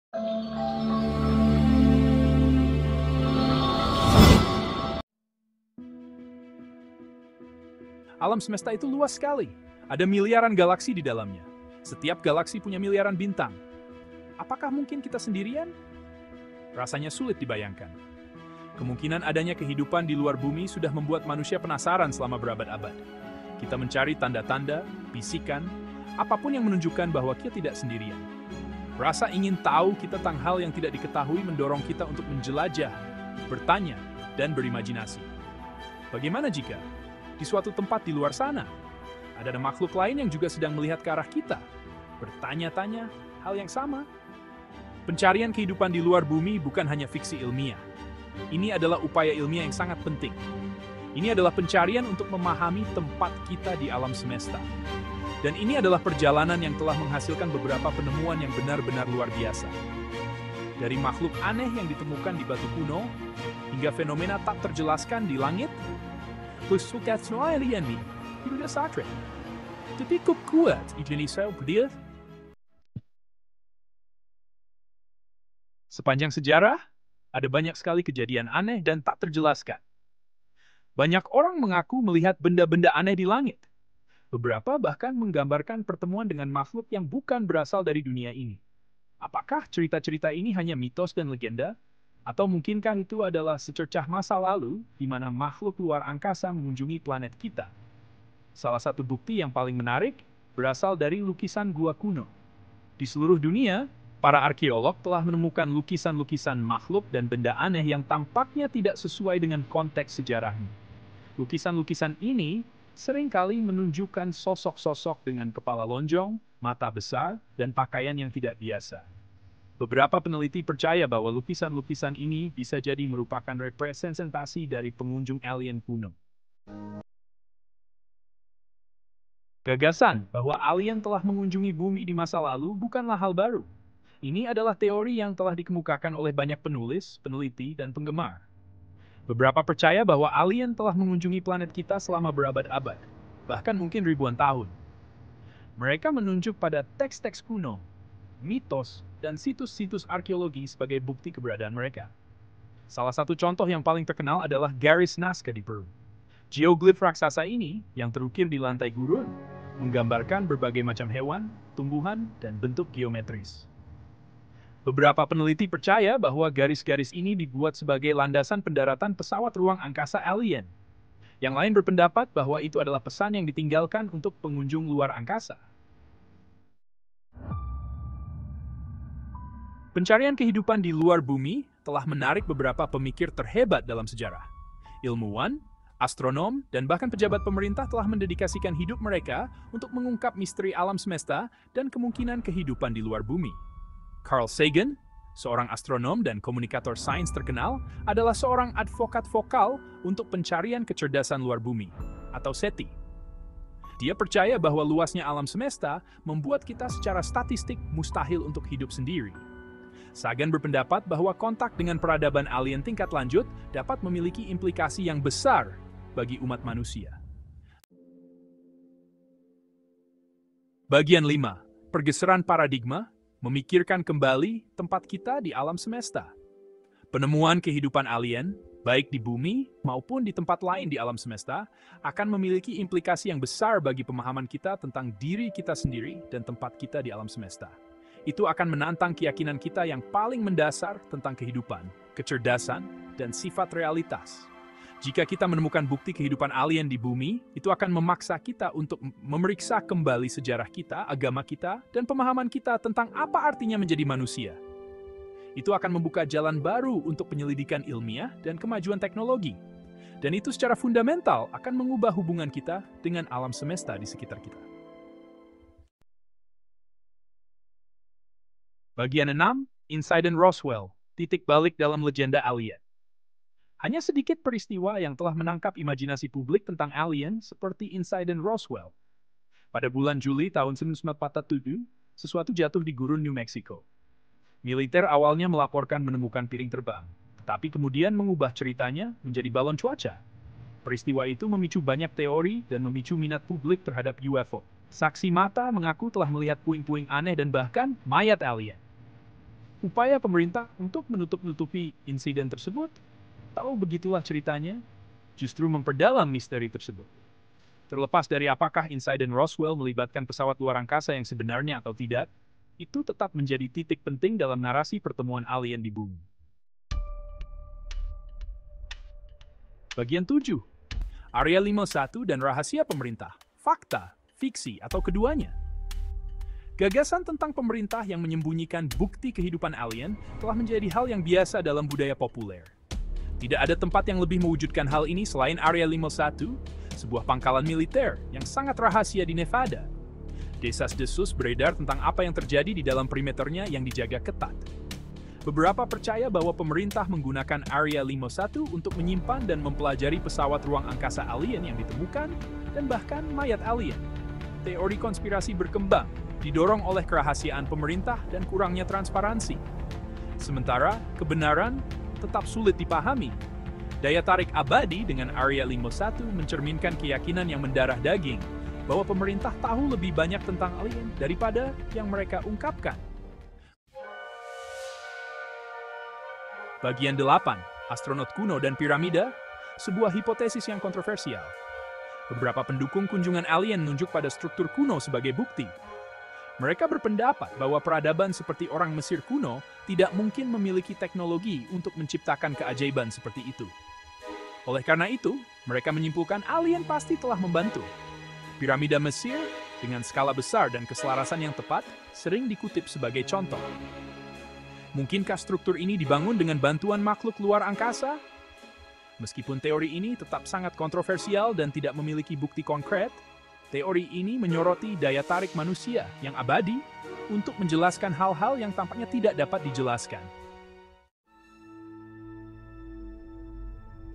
Alam semesta itu luas sekali. Ada miliaran galaksi di dalamnya. Setiap galaksi punya miliaran bintang. Apakah mungkin kita sendirian? Rasanya sulit dibayangkan. Kemungkinan adanya kehidupan di luar bumi sudah membuat manusia penasaran selama berabad-abad. Kita mencari tanda-tanda, bisikan, apapun yang menunjukkan bahwa kita tidak sendirian. Rasa ingin tahu kita tentang hal yang tidak diketahui mendorong kita untuk menjelajah, bertanya, dan berimajinasi. Bagaimana jika di suatu tempat di luar sana ada makhluk lain yang juga sedang melihat ke arah kita, bertanya-tanya hal yang sama? Pencarian kehidupan di luar bumi bukan hanya fiksi ilmiah. Ini adalah upaya ilmiah yang sangat penting. Ini adalah pencarian untuk memahami tempat kita di alam semesta. Dan ini adalah perjalanan yang telah menghasilkan beberapa penemuan yang benar-benar luar biasa. Dari makhluk aneh yang ditemukan di batu kuno, hingga fenomena tak terjelaskan di langit, sukat semua alien nih, tidak satre. Tapi cukup kuat, Indonesia berdiri. Sepanjang sejarah, ada banyak sekali kejadian aneh dan tak terjelaskan. Banyak orang mengaku melihat benda-benda aneh di langit. Beberapa bahkan menggambarkan pertemuan dengan makhluk yang bukan berasal dari dunia ini. Apakah cerita-cerita ini hanya mitos dan legenda? Atau mungkinkah itu adalah secercah masa lalu di mana makhluk luar angkasa mengunjungi planet kita? Salah satu bukti yang paling menarik berasal dari lukisan gua kuno. Di seluruh dunia, para arkeolog telah menemukan lukisan-lukisan makhluk dan benda aneh yang tampaknya tidak sesuai dengan konteks sejarahnya. Lukisan-lukisan ini seringkali menunjukkan sosok-sosok dengan kepala lonjong, mata besar, dan pakaian yang tidak biasa. Beberapa peneliti percaya bahwa lukisan-lukisan ini bisa jadi merupakan representasi dari pengunjung alien kuno. Gagasan bahwa alien telah mengunjungi bumi di masa lalu bukanlah hal baru. Ini adalah teori yang telah dikemukakan oleh banyak penulis, peneliti, dan penggemar. Beberapa percaya bahwa alien telah mengunjungi planet kita selama berabad-abad, bahkan mungkin ribuan tahun. Mereka menunjuk pada teks-teks kuno, mitos, dan situs-situs arkeologi sebagai bukti keberadaan mereka. Salah satu contoh yang paling terkenal adalah garis Nazca di Peru. Geoglif raksasa ini, yang terukir di lantai gurun, menggambarkan berbagai macam hewan, tumbuhan, dan bentuk geometris. Beberapa peneliti percaya bahwa garis-garis ini dibuat sebagai landasan pendaratan pesawat ruang angkasa alien. Yang lain berpendapat bahwa itu adalah pesan yang ditinggalkan untuk pengunjung luar angkasa. Pencarian kehidupan di luar bumi telah menarik beberapa pemikir terhebat dalam sejarah. Ilmuwan, astronom, dan bahkan pejabat pemerintah telah mendedikasikan hidup mereka untuk mengungkap misteri alam semesta dan kemungkinan kehidupan di luar bumi. Carl Sagan, seorang astronom dan komunikator sains terkenal, adalah seorang advokat vokal untuk pencarian kecerdasan luar bumi, atau SETI. Dia percaya bahwa luasnya alam semesta membuat kita secara statistik mustahil untuk hidup sendiri. Sagan berpendapat bahwa kontak dengan peradaban alien tingkat lanjut dapat memiliki implikasi yang besar bagi umat manusia. Bagian 5. Pergeseran paradigma, memikirkan kembali tempat kita di alam semesta. Penemuan kehidupan alien, baik di bumi maupun di tempat lain di alam semesta, akan memiliki implikasi yang besar bagi pemahaman kita tentang diri kita sendiri dan tempat kita di alam semesta. Itu akan menantang keyakinan kita yang paling mendasar tentang kehidupan, kecerdasan, dan sifat realitas. Jika kita menemukan bukti kehidupan alien di bumi, itu akan memaksa kita untuk memeriksa kembali sejarah kita, agama kita, dan pemahaman kita tentang apa artinya menjadi manusia. Itu akan membuka jalan baru untuk penyelidikan ilmiah dan kemajuan teknologi. Dan itu secara fundamental akan mengubah hubungan kita dengan alam semesta di sekitar kita. Bagian 6, Insiden Roswell, titik balik dalam legenda alien. Hanya sedikit peristiwa yang telah menangkap imajinasi publik tentang alien seperti insiden Roswell. Pada bulan Juli tahun 1947, sesuatu jatuh di gurun New Mexico. Militer awalnya melaporkan menemukan piring terbang, tetapi kemudian mengubah ceritanya menjadi balon cuaca. Peristiwa itu memicu banyak teori dan memicu minat publik terhadap UFO. Saksi mata mengaku telah melihat puing-puing aneh dan bahkan mayat alien. Upaya pemerintah untuk menutup-nutupi insiden tersebut, tahu begitulah ceritanya, justru memperdalam misteri tersebut. Terlepas dari apakah insiden Roswell melibatkan pesawat luar angkasa yang sebenarnya atau tidak, itu tetap menjadi titik penting dalam narasi pertemuan alien di bumi. Bagian 7. Area 51 dan rahasia pemerintah, fakta, fiksi, atau keduanya. Gagasan tentang pemerintah yang menyembunyikan bukti kehidupan alien telah menjadi hal yang biasa dalam budaya populer. Tidak ada tempat yang lebih mewujudkan hal ini selain Area 51, sebuah pangkalan militer yang sangat rahasia di Nevada. Desas-desus beredar tentang apa yang terjadi di dalam perimeternya yang dijaga ketat. Beberapa percaya bahwa pemerintah menggunakan Area 51 untuk menyimpan dan mempelajari pesawat ruang angkasa alien yang ditemukan dan bahkan mayat alien. Teori konspirasi berkembang, didorong oleh kerahasiaan pemerintah dan kurangnya transparansi. Sementara, kebenaran tetap sulit dipahami. Daya tarik abadi dengan Area 51 mencerminkan keyakinan yang mendarah daging bahwa pemerintah tahu lebih banyak tentang alien daripada yang mereka ungkapkan. Bagian 8, astronot kuno dan piramida, sebuah hipotesis yang kontroversial. Beberapa pendukung kunjungan alien menunjuk pada struktur kuno sebagai bukti. Mereka berpendapat bahwa peradaban seperti orang Mesir kuno tidak mungkin memiliki teknologi untuk menciptakan keajaiban seperti itu. Oleh karena itu, mereka menyimpulkan alien pasti telah membantu. Piramida Mesir, dengan skala besar dan keselarasan yang tepat, sering dikutip sebagai contoh. Mungkinkah struktur ini dibangun dengan bantuan makhluk luar angkasa? Meskipun teori ini tetap sangat kontroversial dan tidak memiliki bukti konkret, teori ini menyoroti daya tarik manusia yang abadi untuk menjelaskan hal-hal yang tampaknya tidak dapat dijelaskan.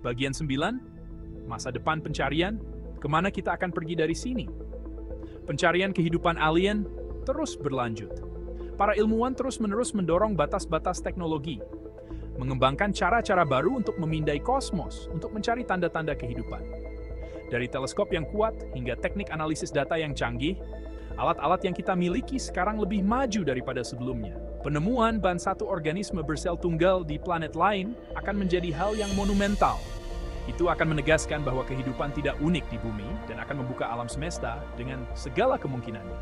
Bagian 9, masa depan pencarian, kemana kita akan pergi dari sini? Pencarian kehidupan alien terus berlanjut. Para ilmuwan terus-menerus mendorong batas-batas teknologi, mengembangkan cara-cara baru untuk memindai kosmos untuk mencari tanda-tanda kehidupan. Dari teleskop yang kuat hingga teknik analisis data yang canggih, alat-alat yang kita miliki sekarang lebih maju daripada sebelumnya. Penemuan ban satu organisme bersel tunggal di planet lain akan menjadi hal yang monumental. Itu akan menegaskan bahwa kehidupan tidak unik di bumi dan akan membuka alam semesta dengan segala kemungkinannya.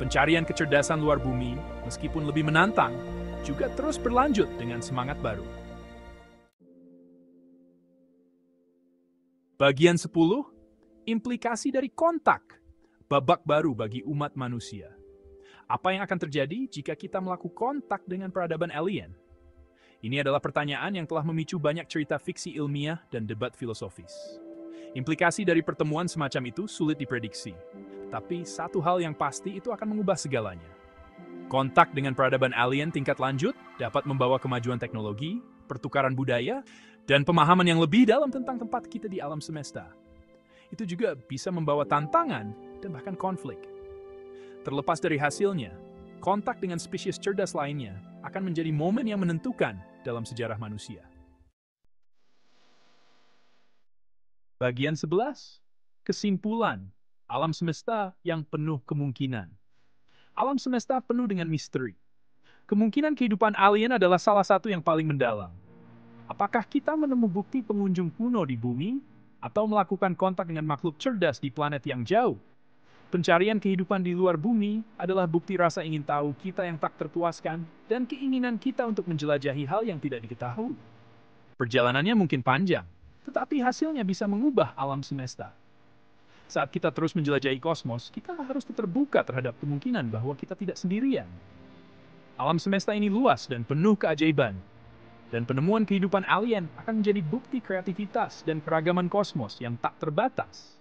Pencarian kecerdasan luar bumi, meskipun lebih menantang, juga terus berlanjut dengan semangat baru. Bagian 10, implikasi dari kontak, babak baru bagi umat manusia. Apa yang akan terjadi jika kita melakukan kontak dengan peradaban alien? Ini adalah pertanyaan yang telah memicu banyak cerita fiksi ilmiah dan debat filosofis. Implikasi dari pertemuan semacam itu sulit diprediksi, tapi satu hal yang pasti itu akan mengubah segalanya. Kontak dengan peradaban alien tingkat lanjut dapat membawa kemajuan teknologi, pertukaran budaya, dan pemahaman yang lebih dalam tentang tempat kita di alam semesta. Itu juga bisa membawa tantangan dan bahkan konflik. Terlepas dari hasilnya, kontak dengan spesies cerdas lainnya akan menjadi momen yang menentukan dalam sejarah manusia. Bagian 11, kesimpulan, alam semesta yang penuh kemungkinan. Alam semesta penuh dengan misteri. Kemungkinan kehidupan alien adalah salah satu yang paling mendalam. Apakah kita menemukan bukti pengunjung kuno di bumi, atau melakukan kontak dengan makhluk cerdas di planet yang jauh? Pencarian kehidupan di luar bumi adalah bukti rasa ingin tahu kita yang tak terpuaskan dan keinginan kita untuk menjelajahi hal yang tidak diketahui. Perjalanannya mungkin panjang, tetapi hasilnya bisa mengubah alam semesta. Saat kita terus menjelajahi kosmos, kita harus terbuka terhadap kemungkinan bahwa kita tidak sendirian. Alam semesta ini luas dan penuh keajaiban, dan penemuan kehidupan alien akan menjadi bukti kreativitas dan keragaman kosmos yang tak terbatas.